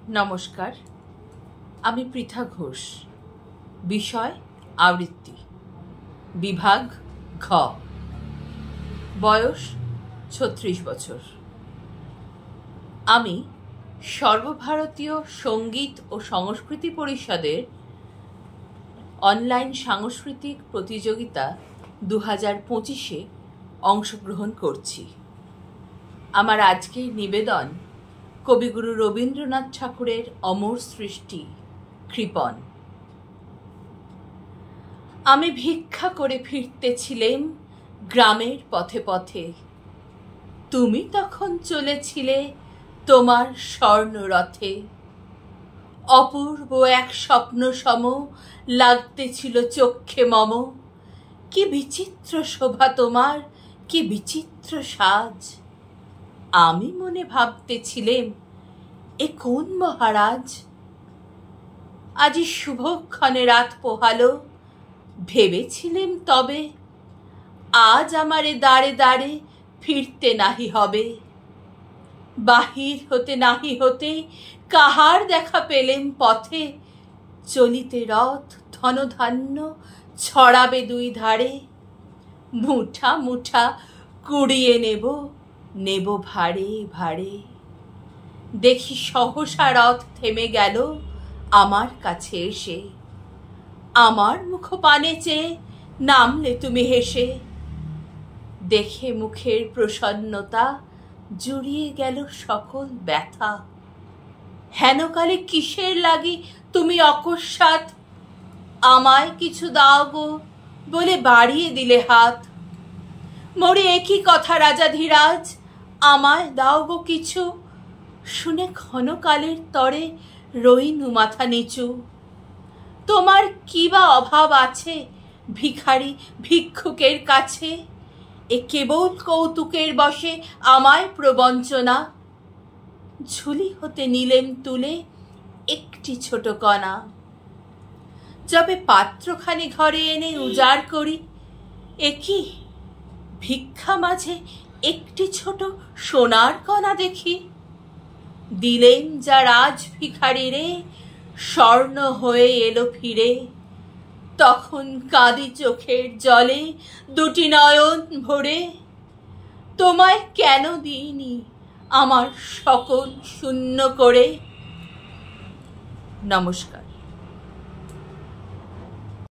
নমস্কার, আমি পৃথা ঘোষ। বিষয় আবৃত্তি, বিভাগ ঘ, বয়স 36 বছর। আমি সর্বভারতীয় সঙ্গীত ও সংস্কৃতি পরিষদের অনলাইন সাংস্কৃতিক প্রতিযোগিতা 2025-এ অংশগ্রহণ করছি। আমার আজকের নিবেদন কবিগুরু রবীন্দ্রনাথ ঠাকুরের অমর সৃষ্টি কৃপণ। আমি ভিক্ষা করে ফিরতেছিলেম গ্রামের পথে পথে, তুমি তখন চলেছিলে তোমার স্বর্ণরথে। অপূর্ব এক স্বপ্ন সম লাগতেছিল চক্ষে মম, কি বিচিত্র শোভা তোমার, কি বিচিত্র সাজ। আমি মনে ভাবতেছিলেম, এ কোন মহারাজ। আজি শুভক্ষণে রাত পোহালো, ভেবেছিলেম তবে আজ আমারে দাঁড়ে দাঁড়ে ফিরতে নাহি হবে। বাহির হতে নাহি হতে কাহার দেখা পেলেম পথে, চলিতে রথ ধনধান্য ছড়াবে দুই ধারে। মুঠা মুঠা কুড়িয়ে নেব ভারে ভারে। দেখি সহসা রথ থেমে গেল আমার কাছে এসে। আমার মুখপানে চেয়ে নামলে তুমি হেসে। দেখে মুখের প্রসন্নতা জুড়িয়ে গেল সকল ব্যথা। হেনকালে কিসের লাগি তুমি অকস্মাৎ আমায় কিছু দাও গো বলে বাড়িয়ে দিলে হাত। মোরে একই কথা রাজাধিরাজ, আমায় দাও গো কিছু, শুনে ক্ষণকালের তরে রইনু মাথা নিচু। তোমার কি বা অভাব আছে ভিখারি ভিক্ষুকের কাছে, এ কেবল কৌতুকের বশে আমায় প্রবঞ্চনা। ঝুলি হতে নিলেম তুলে একটি ছোট কণা, যবে পাত্রখানি ঘরে এনে উজাড় করি, এ কি ভিক্ষা মাঝে একটি ছোট সোনার কণা দেখি। দিলেন যা রাজ ভিখারি রে, স্বর্ণ হয়ে এলো ফিরে। তখন কাঁদি চোখের জলে দুটি নয়ন ভরে, তোমায় কেন দিইনি আমার সকল শূন্য করে। নমস্কার।